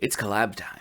It's collab time.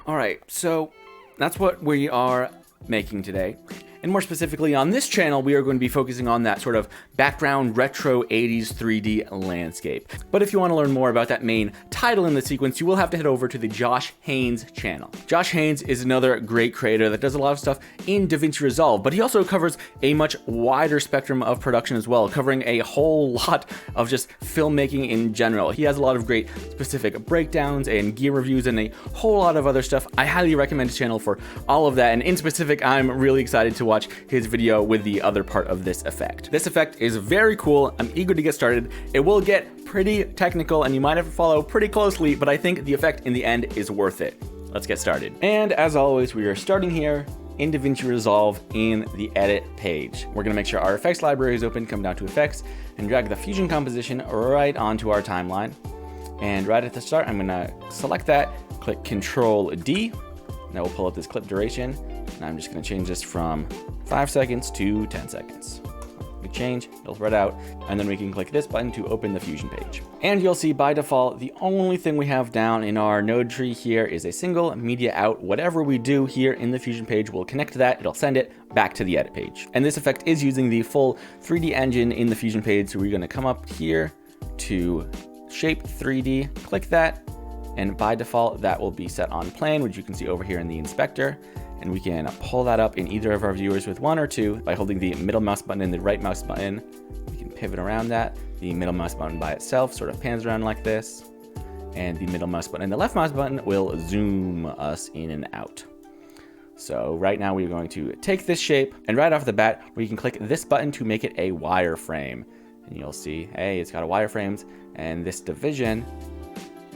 All right, so that's what we are making today. And more specifically on this channel, we are going to be focusing on that sort of background retro 80s 3D landscape. But if you want to learn more about that main title in the sequence, you will have to head over to the Josh Haynes channel. Josh Haynes is another great creator that does a lot of stuff in DaVinci Resolve, but he also covers a much wider spectrum of production as well, covering a whole lot of just filmmaking in general. He has a lot of great specific breakdowns and gear reviews and a whole lot of other stuff. I highly recommend his channel for all of that, and in specific, I'm really excited to watch his video with the other part of this effect. This effect is very cool. I'm eager to get started. It will get pretty technical and you might have to follow pretty closely, but I think the effect in the end is worth it. Let's get started. And as always, we are starting here in DaVinci Resolve in the edit page. We're gonna make sure our effects library is open, come down to effects and drag the fusion composition right onto our timeline. And right at the start, I'm gonna select that, click Control D, and that will pull up this clip duration. And I'm just gonna change this from 5 seconds to 10 seconds. We change, it'll spread out, and then we can click this button to open the fusion page. And you'll see by default, the only thing we have down in our node tree here is a single media out. Whatever we do here in the fusion page will connect to that, it'll send it back to the edit page. And this effect is using the full 3D engine in the fusion page, so we're gonna come up here to Shape 3D, click that, and by default, that will be set on plane, which you can see over here in the inspector. And we can pull that up in either of our viewers with 1 or 2 by holding the middle mouse button and the right mouse button. We can pivot around that. The middle mouse button by itself sort of pans around like this. And the middle mouse button and the left mouse button will zoom us in and out. So right now we're going to take this shape, and right off the bat, we can click this button to make it a wireframe. And you'll see, hey, it's got a wireframes, and this division,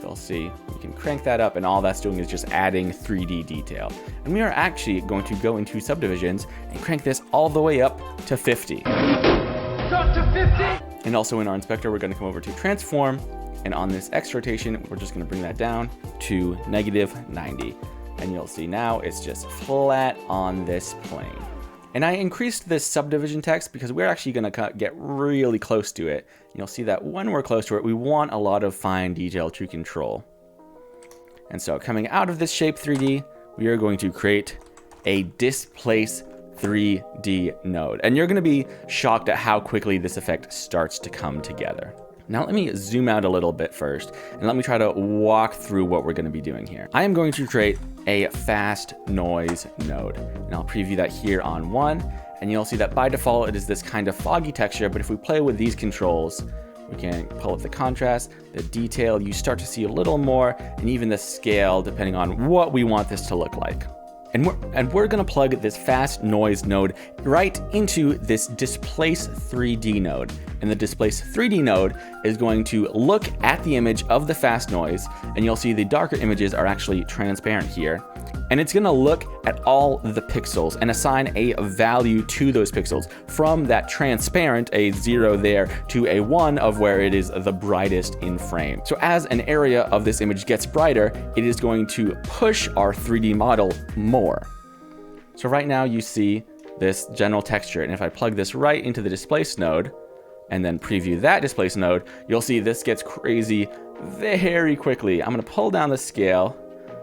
you'll see we can crank that up, and all that's doing is just adding 3D detail. And we are actually going to go into subdivisions and crank this all the way up to 50. Up to 50! And also in our inspector, we're going to come over to transform, and on this X rotation, we're just going to bring that down to -90. And you'll see now it's just flat on this plane. And I increased this subdivision text because we're actually going to get really close to it. You'll see that when we're close to it, we want a lot of fine detail to control. And so coming out of this shape 3D, we are going to create a displace 3D node. And you're going to be shocked at how quickly this effect starts to come together. Now let me zoom out a little bit first, and let me try to walk through what we're going to be doing here. I am going to create a fast noise node, and I'll preview that here on 1, and you'll see that by default it is this kind of foggy texture, but if we play with these controls, we can pull up the contrast, the detail, you start to see a little more, and even the scale depending on what we want this to look like. And we're gonna plug this fast noise node right into this displace 3D node. And the displace 3D node is going to look at the image of the fast noise, and you'll see the darker images are actually transparent here. And it's gonna look at all the pixels and assign a value to those pixels from that transparent, a 0 there, to a 1 of where it is the brightest in frame. So as an area of this image gets brighter, it is going to push our 3D model more. So right now you see this general texture, and if I plug this right into the displace node, and then preview that displace node, you'll see this gets crazy very quickly. I'm gonna pull down the scale,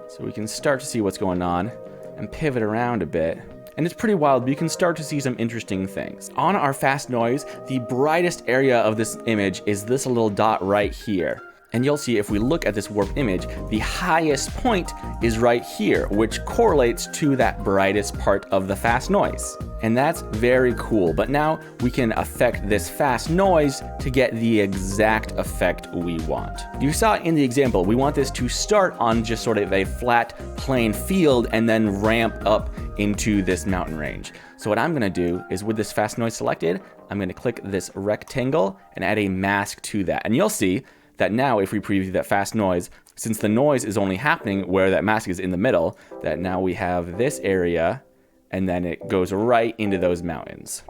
so we can start to see what's going on and pivot around a bit. And it's pretty wild, but you can start to see some interesting things. On our fast noise, the brightest area of this image is this little dot right here. And you'll see if we look at this warp image, the highest point is right here, which correlates to that brightest part of the fast noise. And that's very cool, but now we can affect this fast noise to get the exact effect we want. You saw in the example, we want this to start on just sort of a flat, plain field and then ramp up into this mountain range. So what I'm gonna do is, with this fast noise selected, I'm gonna click this rectangle and add a mask to that. And you'll see that now if we preview that fast noise, since the noise is only happening where that mask is in the middle, that now we have this area and then it goes right into those mountains.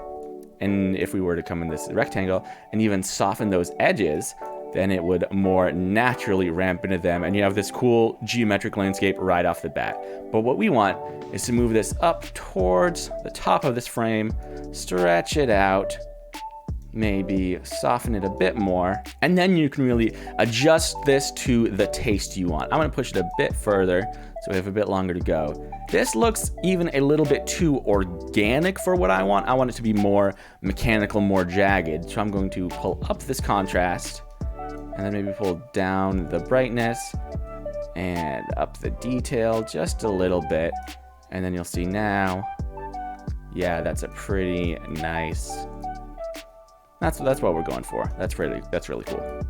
And if we were to come in this rectangle and even soften those edges, then it would more naturally ramp into them, and you have this cool geometric landscape right off the bat. But what we want is to move this up towards the top of this frame, stretch it out, maybe soften it a bit more, and then you can really adjust this to the taste you want. I'm gonna push it a bit further so we have a bit longer to go. This looks even a little bit too organic for what I want. I want it to be more mechanical, more jagged. So I'm going to pull up this contrast and then maybe pull down the brightness and up the detail just a little bit. And then you'll see now, yeah, that's a pretty nice, that's what we're going for. That's really cool.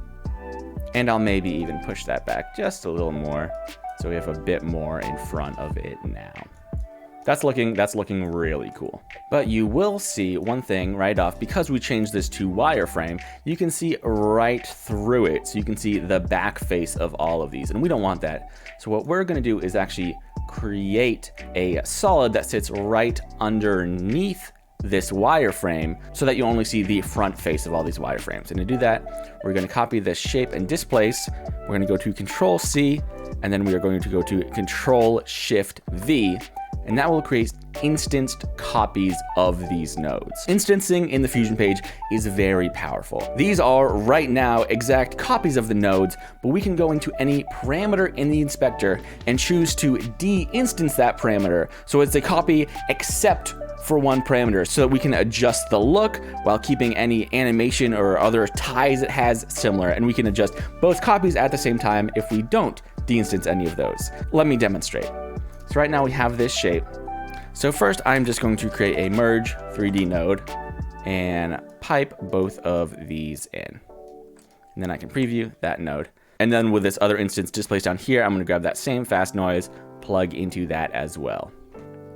And I'll maybe even push that back just a little more so we have a bit more in front of it now. That's looking really cool. But you will see one thing right off, because we changed this to wireframe, you can see right through it. So you can see the back face of all of these, and we don't want that. So what we're gonna do is actually create a solid that sits right underneath this wireframe so that you only see the front face of all these wireframes. And to do that, we're going to copy this shape and displace. We're going to go to Control C, and then we are going to go to Control Shift V, and that will create instanced copies of these nodes. Instancing in the Fusion page is very powerful. These are right now exact copies of the nodes, but we can go into any parameter in the inspector and choose to de-instance that parameter so it's a copy except for one parameter, so that we can adjust the look while keeping any animation or other ties it has similar, and we can adjust both copies at the same time if we don't de-instance any of those. Let me demonstrate. So right now we have this shape. So first I'm just going to create a merge 3D node and pipe both of these in. And then I can preview that node. And then with this other instance displaced down here, I'm gonna grab that same fast noise, plug into that as well.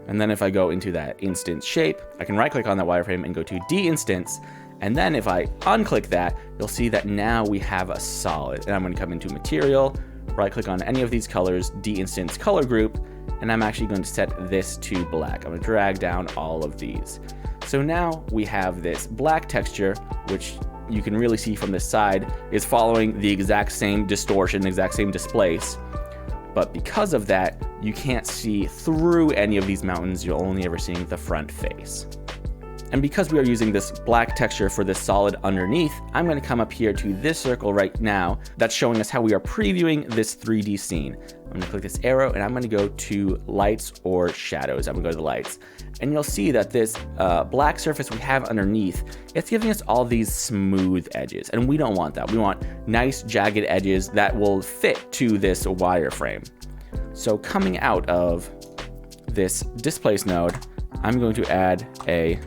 And then if I go into that instance shape, I can right click on that wireframe and go to de-instance. And then if I unclick that, you'll see that now we have a solid. And I'm gonna come into material, right click on any of these colors, de-instance color group, and I'm actually going to set this to black. I'm gonna drag down all of these. So now we have this black texture, which you can really see from this side is following the exact same distortion, exact same displace. But because of that, you can't see through any of these mountains. You're only ever seeing the front face. And because we are using this black texture for this solid underneath, I'm going to come up here to this circle right now that's showing us how we are previewing this 3D scene. I'm going to click this arrow and I'm going to go to lights or shadows. I'm going to go to the lights. And you'll see that this black surface we have underneath, it's giving us all these smooth edges. And we don't want that. We want nice jagged edges that will fit to this wireframe. So coming out of this displace node, I'm going to add a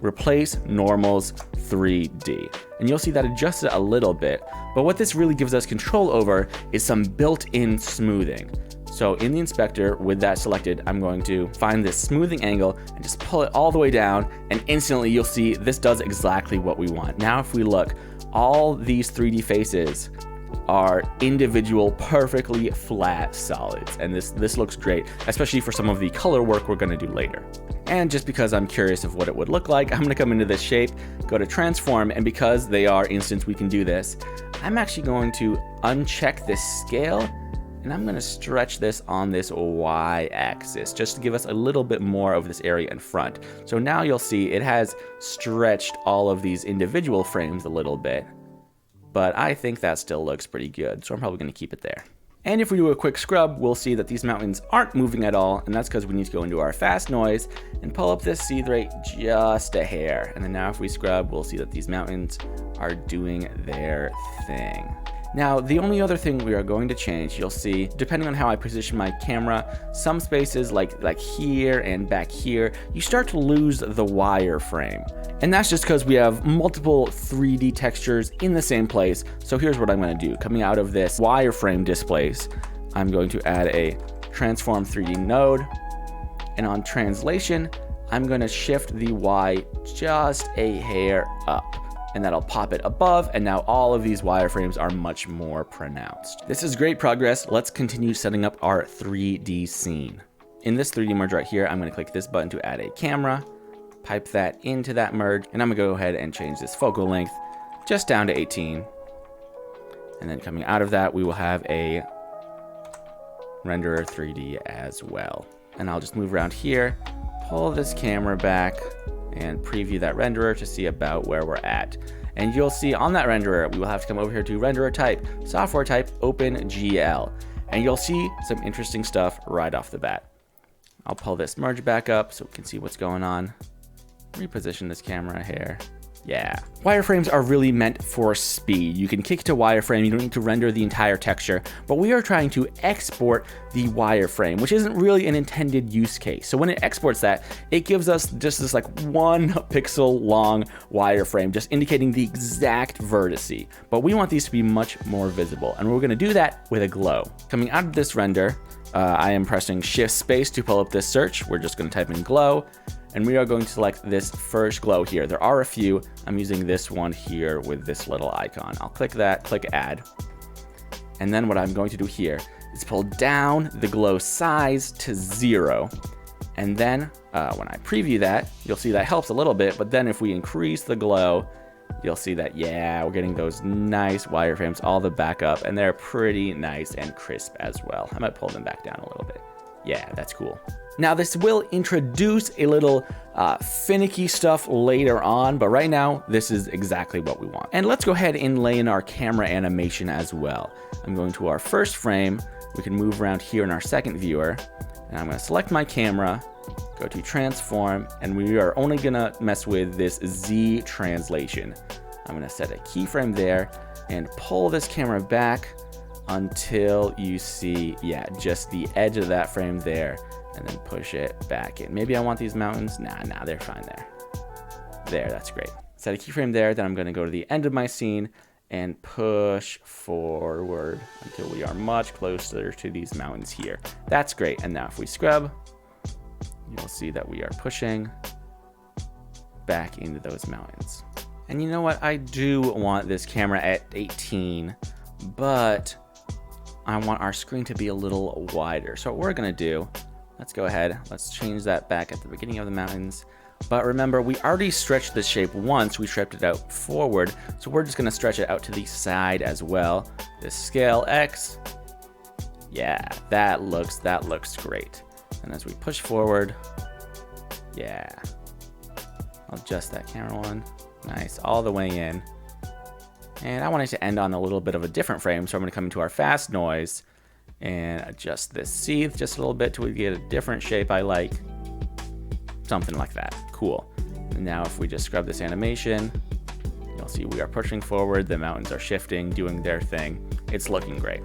replace normals 3D. And you'll see that adjusts it a little bit, but what this really gives us control over is some built-in smoothing. So in the inspector with that selected, I'm going to find this smoothing angle and just pull it all the way down, and instantly you'll see this does exactly what we want. Now if we look, all these 3D faces are individual, perfectly flat solids. And this looks great, especially for some of the color work we're gonna do later. And just because I'm curious of what it would look like, I'm gonna come into this shape, go to transform, and because they are instants, we can do this. I'm actually going to uncheck this scale, and I'm gonna stretch this on this Y-axis, just to give us a little bit more of this area in front. So now you'll see it has stretched all of these individual frames a little bit, but I think that still looks pretty good, so I'm probably gonna keep it there. And if we do a quick scrub, we'll see that these mountains aren't moving at all, and that's because we need to go into our fast noise and pull up this seed rate just a hair. And then now if we scrub, we'll see that these mountains are doing their thing. Now, the only other thing we are going to change, you'll see, depending on how I position my camera, some spaces like here and back here, you start to lose the wireframe. And that's just because we have multiple 3D textures in the same place. So here's what I'm gonna do. Coming out of this wireframe displace, I'm going to add a transform 3D node. And on translation, I'm gonna shift the Y just a hair up. And that'll pop it above, and now all of these wireframes are much more pronounced. This is great progress. Let's continue setting up our 3D scene. In this 3D merge right here, I'm gonna click this button to add a camera, pipe that into that merge, and I'm gonna go ahead and change this focal length just down to 18. And then coming out of that, we will have a renderer 3D as well. And I'll just move around here, pull this camera back, and preview that renderer to see about where we're at. And you'll see on that renderer, we will have to come over here to renderer type, software type, OpenGL. And you'll see some interesting stuff right off the bat. I'll pull this merge back up so we can see what's going on. Reposition this camera here. Yeah. Wireframes are really meant for speed. You can kick to wireframe, you don't need to render the entire texture, but we are trying to export the wireframe, which isn't really an intended use case. So when it exports that, it gives us just this like 1 pixel long wireframe, just indicating the exact vertice. But we want these to be much more visible, and we're gonna do that with a glow. Coming out of this render, I am pressing Shift Space to pull up this search. We're just gonna type in glow, and we are going to select this first glow here. There are a few. I'm using this one here with this little icon. I'll click that, click add. And then what I'm going to do here is pull down the glow size to 0. And then when I preview that, you'll see that helps a little bit, but then if we increase the glow, you'll see that, yeah, we're getting those nice wireframes all the back up, and they're pretty nice and crisp as well. I might pull them back down a little bit. Yeah, that's cool. Now this will introduce a little finicky stuff later on, but right now this is exactly what we want. And let's go ahead and lay in our camera animation as well. I'm going to our first frame. We can move around here in our second viewer, and I'm going to select my camera, go to transform, and we are only going to mess with this Z translation. I'm going to set a keyframe there and pull this camera back until you see, yeah, just the edge of that frame there, and then push it back in. Maybe I want these mountains. Nah, they're fine there. There, that's great. Set a keyframe there, then I'm gonna go to the end of my scene and push forward until we are much closer to these mountains here. That's great. And now if we scrub, you'll see that we are pushing back into those mountains. And you know what? I do want this camera at 18, but I want our screen to be a little wider. So what we're gonna do, let's go ahead, let's change that back at the beginning of the mountains. But remember, we already stretched this shape once, we stretched it out forward, so we're just gonna stretch it out to the side as well. This scale X, yeah, that looks great. And as we push forward, yeah, I'll adjust that camera one, nice, all the way in. And I want it to end on a little bit of a different frame, so I'm gonna come into our fast noise and adjust this seethe just a little bit till we get a different shape I like. Something like that, cool. And now if we just scrub this animation, you'll see we are pushing forward, the mountains are shifting, doing their thing. It's looking great.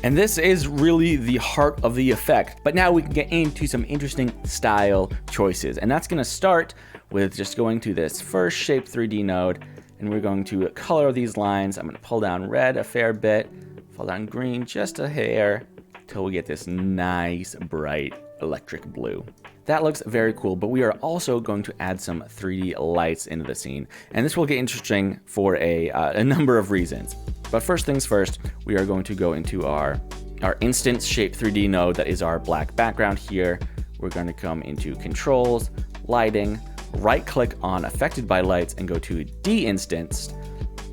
And this is really the heart of the effect. But now we can get into some interesting style choices. And that's gonna start with just going to this first shape 3D node, and we're going to color these lines. I'm gonna pull down red a fair bit, pull down green just a hair, till we get this nice, bright, electric blue. That looks very cool, but we are also going to add some 3D lights into the scene. And this will get interesting for a number of reasons. But first things first, we are going to go into our instance shape 3D node that is our black background here. We're going to come into controls, lighting, right click on affected by lights and go to de-instanced,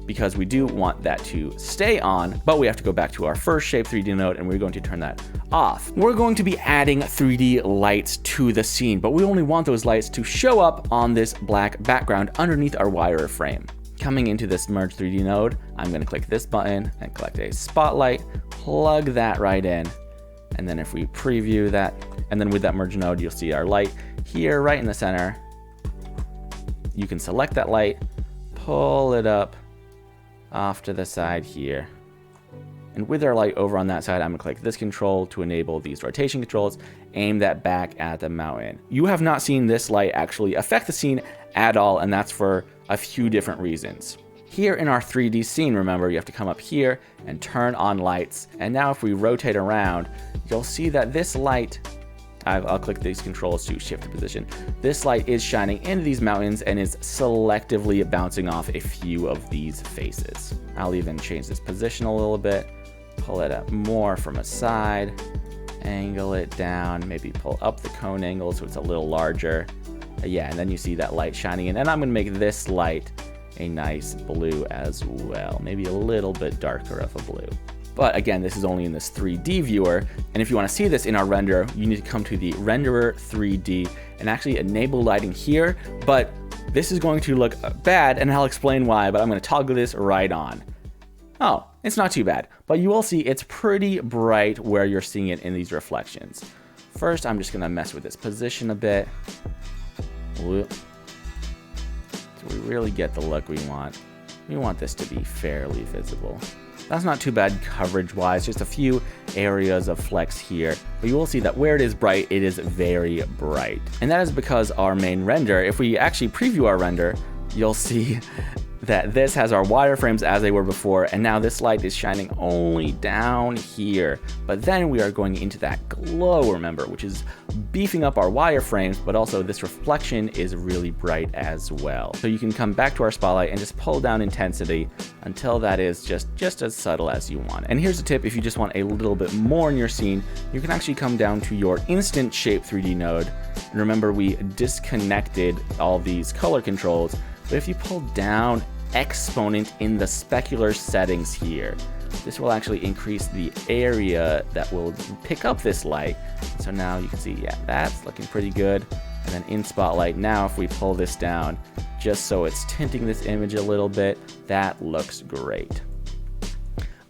because we do want that to stay on, but we have to go back to our first shape 3D node and we're going to turn that off. We're going to be adding 3D lights to the scene, but we only want those lights to show up on this black background underneath our wireframe. Coming into this merge 3D node, I'm gonna click this button and collect a spotlight, plug that right in, and then if we preview that, and then with that merge node, you'll see our light here right in the center. You can select that light, pull it up off to the side here. And with our light over on that side, I'm gonna click this control to enable these rotation controls, aim that back at the mountain. You have not seen this light actually affect the scene at all, and that's for a few different reasons. Here in our 3D scene, remember, you have to come up here and turn on lights. And now if we rotate around, you'll see that this light, I'll click these controls to shift the position. This light is shining into these mountains and is selectively bouncing off a few of these faces. I'll even change this position a little bit, pull it up more from a side, angle it down, maybe pull up the cone angle so it's a little larger. Yeah, and then you see that light shining in. And I'm gonna make this light a nice blue as well, maybe a little bit darker of a blue. But again, this is only in this 3D viewer, and if you want to see this in our render, you need to come to the renderer 3D and actually enable lighting here. But this is going to look bad, and I'll explain why, but I'm going to toggle this right on. Oh, it's not too bad, but you will see it's pretty bright where you're seeing it in these reflections. First, I'm just going to mess with this position a bit. Do we really get the look we want? We want this to be fairly visible. That's not too bad coverage-wise, just a few areas of flex here. But you will see that where it is bright, it is very bright. And that is because our main render, if we actually preview our render, you'll see that this has our wireframes as they were before, and now this light is shining only down here. But then we are going into that glow, remember, which is beefing up our wireframes, but also this reflection is really bright as well. So you can come back to our spotlight and just pull down intensity until that is just as subtle as you want. And here's a tip: if you just want a little bit more in your scene, you can actually come down to your instant shape 3D node. And remember, we disconnected all these color controls. But if you pull down exponent in the specular settings here, this will actually increase the area that will pick up this light. So now you can see, yeah, that's looking pretty good. And then in spotlight, now if we pull this down, just so it's tinting this image a little bit, that looks great.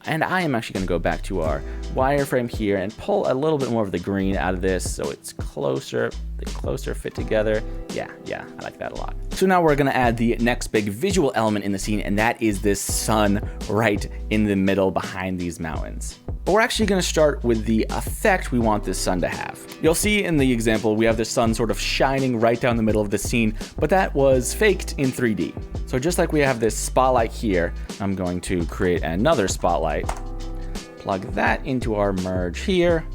And I am actually going to go back to our wireframe here and pull a little bit more of the green out of this so it's closer, the closer fit together. Yeah, I like that a lot. So now we're going to add the next big visual element in the scene, and that is this sun right in the middle behind these mountains. But we're actually going to start with the effect we want this sun to have. You'll see in the example, we have the sun sort of shining right down the middle of the scene, but that was faked in 3D. So just like we have this spotlight here, I'm going to create another spotlight, plug that into our merge here,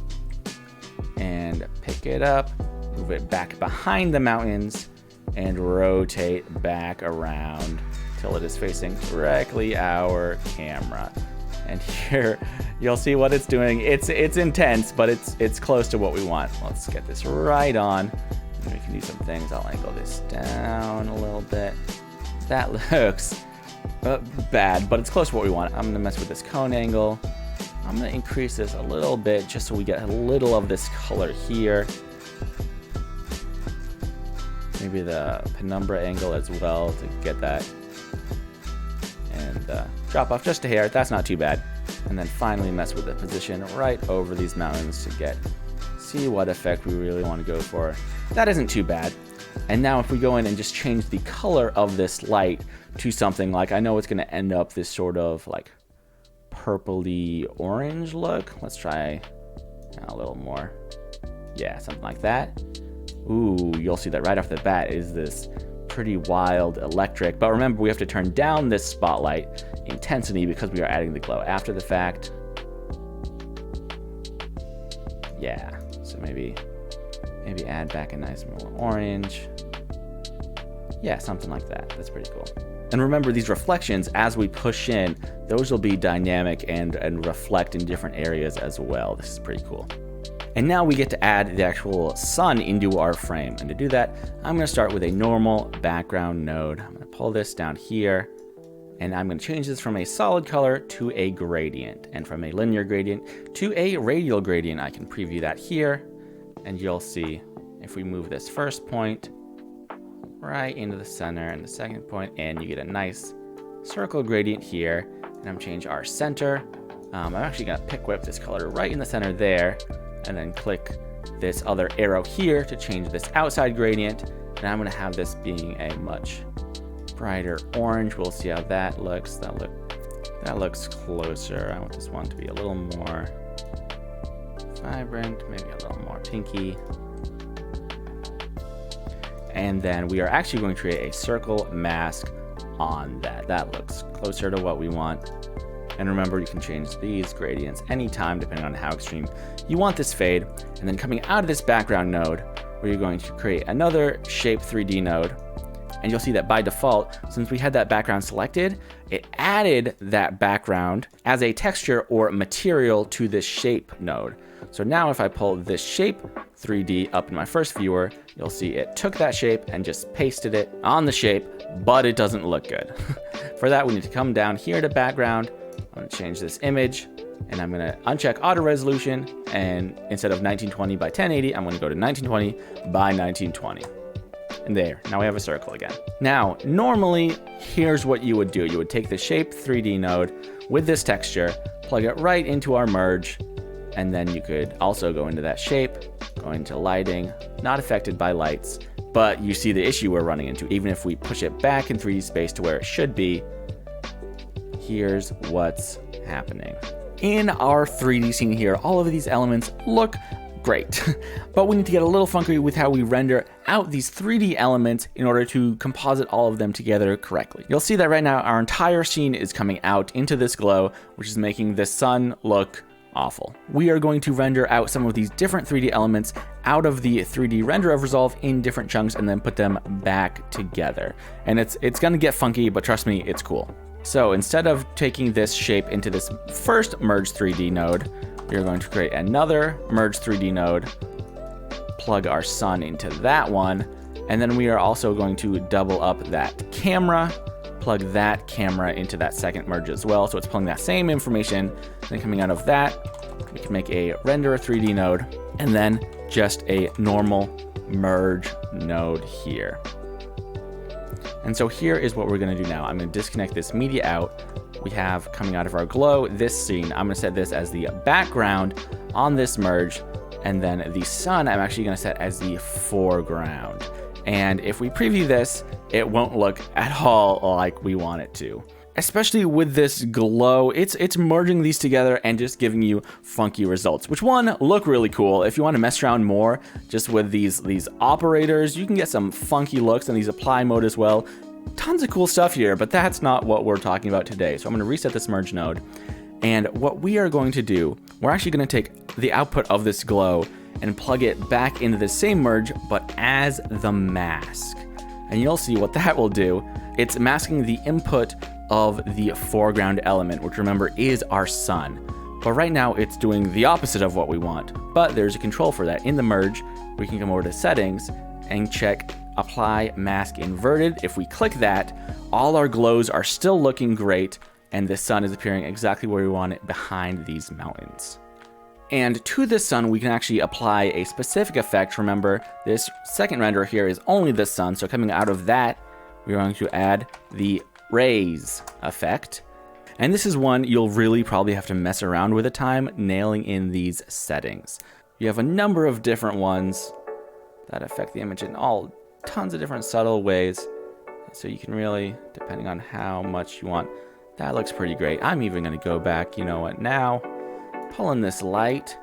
and pick it up, move it back behind the mountains, and rotate back around till it is facing directly our camera. And here you'll see what it's doing. It's intense, but it's close to what we want. Let's get this right on. And we can do some things. I'll angle this down a little bit. That looks bad, but it's close to what we want. I'm gonna mess with this cone angle. I'm gonna increase this a little bit just so we get a little of this color here. Maybe the penumbra angle as well to get that. And drop off just a hair, that's not too bad. And then finally mess with the position right over these mountains to see what effect we really want to go for. That isn't too bad. And now if we go in and just change the color of this light to something like, I know it's going to end up this sort of like purpley orange look. Let's try a little more. Yeah, something like that. Ooh, you'll see that right off the bat is this pretty wild electric. But remember, we have to turn down this spotlight intensity because we are adding the glow after the fact. Yeah, so maybe add back a nice more orange. Yeah, something like that. That's pretty cool. And remember, these reflections, as we push in, those will be dynamic and reflect in different areas as well. This is pretty cool. And now we get to add the actual sun into our frame. And to do that, I'm going to start with a normal background node. I'm going to pull this down here, and I'm going to change this from a solid color to a gradient, and from a linear gradient to a radial gradient. I can preview that here, and you'll see if we move this first point right into the center and the second point, and you get a nice circle gradient here. And I'm change our center. I'm actually going to pick whip this color right in the center there, and then click this other arrow here to change this outside gradient. And I'm going to have this being a much brighter orange. We'll see how that looks. That looks closer. I want this one to be a little more vibrant, maybe a little more pinky. And then we are actually going to create a circle mask on that. That looks closer to what we want. And remember, you can change these gradients anytime depending on how extreme you want this fade. And then coming out of this background node, we're going to create another shape 3D node. And you'll see that by default, since we had that background selected, it added that background as a texture or material to this shape node. So now if I pull this shape 3D up in my first viewer, you'll see it took that shape and just pasted it on the shape, but it doesn't look good. For that, we need to come down here to background. I'm gonna change this image, and I'm gonna uncheck auto resolution, and instead of 1920 by 1080, I'm gonna go to 1920 by 1920. And there, now we have a circle again. Now, normally, here's what you would do. You would take the shape 3D node with this texture, plug it right into our merge, and then you could also go into that shape, go into lighting, not affected by lights, but you see the issue we're running into. Even if we push it back in 3D space to where it should be, here's what's happening. In our 3D scene here, all of these elements look great, but we need to get a little funky with how we render out these 3D elements in order to composite all of them together correctly. You'll see that right now our entire scene is coming out into this glow, which is making the sun look awful. We are going to render out some of these different 3D elements out of the 3D render of Resolve in different chunks and then put them back together. And it's gonna get funky, but trust me, it's cool. So instead of taking this shape into this first Merge 3D node, we are going to create another Merge 3D node, plug our sun into that one, and then we are also going to double up that camera, plug that camera into that second merge as well. So it's pulling that same information, then coming out of that, we can make a render 3D node, and then just a normal merge node here. And so here is what we're gonna do now. I'm gonna disconnect this media out. We have coming out of our glow, this scene. I'm gonna set this as the background on this merge, and then the sun I'm actually gonna set as the foreground. And if we preview this, it won't look at all like we want it to. Especially with this glow, it's merging these together and just giving you funky results, which one, look really cool. If you want to mess around more just with these operators, you can get some funky looks, and these apply mode as well. Tons of cool stuff here, but that's not what we're talking about today. So I'm going to reset this merge node, and what we are going to do, we're actually going to take the output of this glow and plug it back into the same merge, but as the mask. And you'll see what that will do. It's masking the input of the foreground element, which remember is our sun. But right now it's doing the opposite of what we want. But there's a control for that. In the merge, we can come over to settings and check apply mask inverted. If we click that, all our glows are still looking great, and the sun is appearing exactly where we want it, behind these mountains. And to the sun, we can actually apply a specific effect. Remember, this second render here is only the sun, so coming out of that, we're going to add the rays effect. And this is one you'll really probably have to mess around with a time, nailing in these settings. You have a number of different ones that affect the image in all tons of different subtle ways. So you can really, depending on how much you want, that looks pretty great. I'm even gonna go back, you know what, now, pull in this light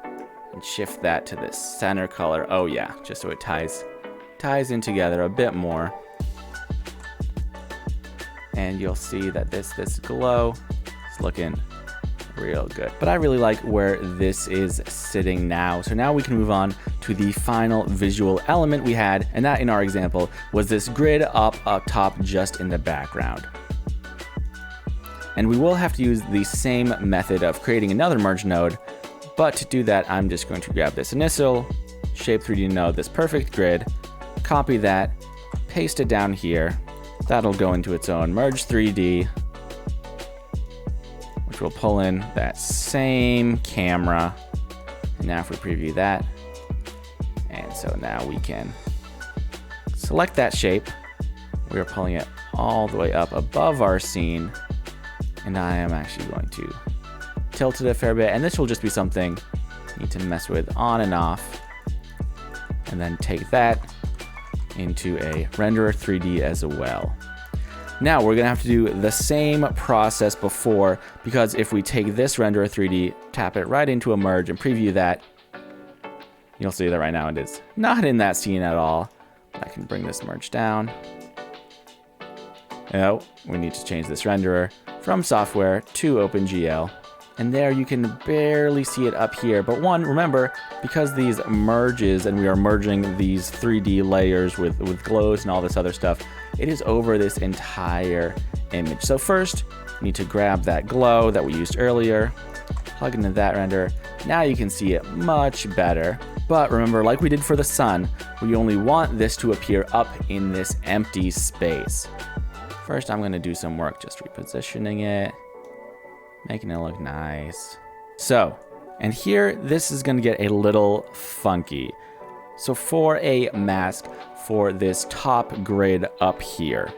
and shift that to this center color. Oh yeah, just so it ties in together a bit more. And you'll see that this glow is looking real good. But I really like where this is sitting now. So now we can move on to the final visual element we had, and that in our example was this grid up top just in the background. And we will have to use the same method of creating another merge node, but to do that, I'm just going to grab this initial shape 3D node, this perfect grid, copy that, paste it down here. That'll go into its own merge 3D, which will pull in that same camera. And now if we preview that, and so now we can select that shape. We are pulling it all the way up above our scene. And I am actually going to tilt it a fair bit. And this will just be something you need to mess with on and off. And then take that into a renderer 3D as well. Now we're gonna have to do the same process before, because if we take this renderer 3D, tap it right into a merge and preview that, you'll see that right now it is not in that scene at all. I can bring this merge down. Oh, we need to change this renderer from software to OpenGL. And there you can barely see it up here. But one, remember, because these merges and we are merging these 3D layers with glows and all this other stuff, it is over this entire image. So first, you need to grab that glow that we used earlier, plug into that render. Now you can see it much better. But remember, like we did for the sun, we only want this to appear up in this empty space. First, I'm gonna do some work just repositioning it, making it look nice. So, and here, this is gonna get a little funky. So for a mask for this top grid up here,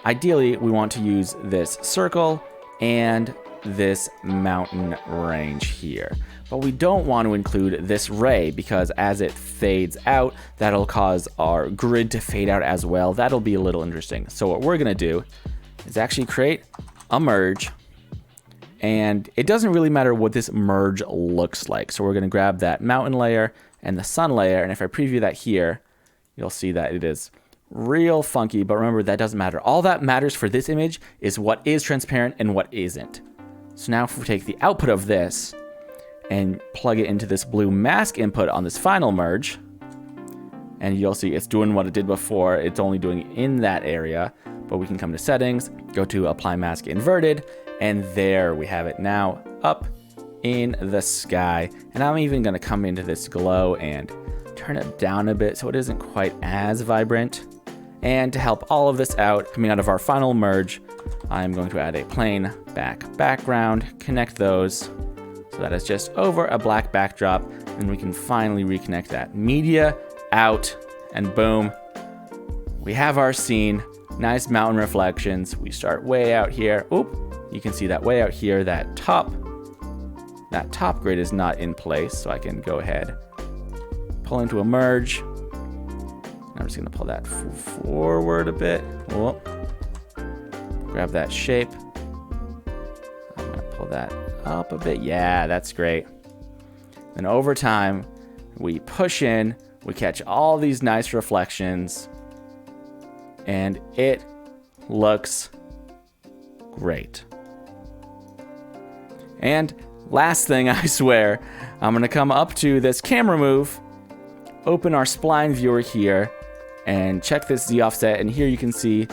ideally, we want to use this circle and this mountain range here. But we don't want to include this ray because as it fades out, that'll cause our grid to fade out as well. That'll be a little interesting. So what we're gonna do is actually create a merge, and it doesn't really matter what this merge looks like. So we're gonna grab that mountain layer and the sun layer, and if I preview that here, you'll see that it is real funky, but remember that doesn't matter. All that matters for this image is what is transparent and what isn't. So now if we take the output of this and plug it into this blue mask input on this final merge, and you'll see it's doing what it did before. It's only doing in that area, but we can come to settings, go to apply mask inverted, and there we have it now up in the sky. And I'm even gonna come into this glow and turn it down a bit so it isn't quite as vibrant. And to help all of this out, coming out of our final merge, I'm going to add a plain background, connect those so that it's just over a black backdrop, and we can finally reconnect that media out, and boom, we have our scene. Nice mountain reflections. We start way out here. Oop, you can see that way out here, that top grid is not in place, so I can go ahead, pull into a merge. I'm just gonna pull that forward a bit. Oh. Grab that shape. I'm gonna pull that up a bit. Yeah, that's great. And over time, we push in, we catch all these nice reflections, and it looks great. And last thing, I swear, I'm gonna come up to this camera move, open our spline viewer here, and check this Z offset, and here you can see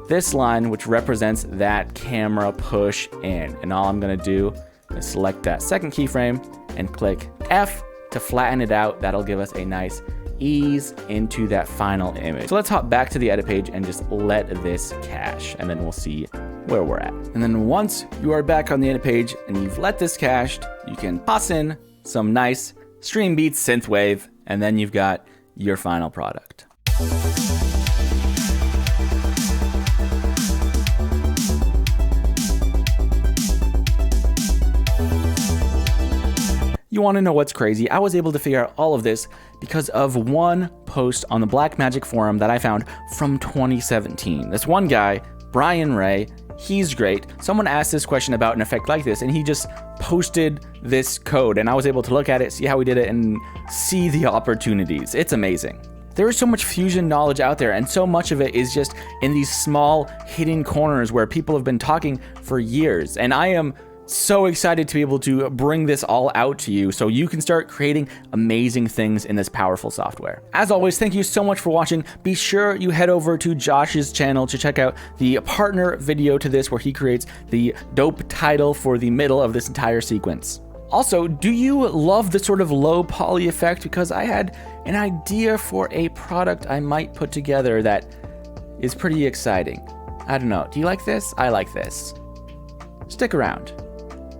this line which represents that camera push in. And all I'm gonna do is select that second keyframe and click F to flatten it out. That'll give us a nice ease into that final image. So let's hop back to the edit page and just let this cache, and then we'll see where we're at. And then once you are back on the edit page and you've let this cached, you can toss in some nice Stream Beats synthwave, and then you've got your final product. You want to know what's crazy? I was able to figure out all of this because of one post on the Blackmagic forum that I found from 2017. This one guy, Brian Ray, he's great. Someone asked this question about an effect like this, and he just posted this code, and I was able to look at it, see how he did it, and see the opportunities. It's amazing. There is so much Fusion knowledge out there, and so much of it is just in these small hidden corners where people have been talking for years. And I am so excited to be able to bring this all out to you so you can start creating amazing things in this powerful software. As always, thank you so much for watching. Be sure you head over to Josh's channel to check out the partner video to this where he creates the dope title for the middle of this entire sequence. Also, do you love this sort of low poly effect? Because I had an idea for a product I might put together that is pretty exciting. I don't know. Do you like this? I like this. Stick around.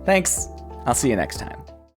Thanks. I'll see you next time.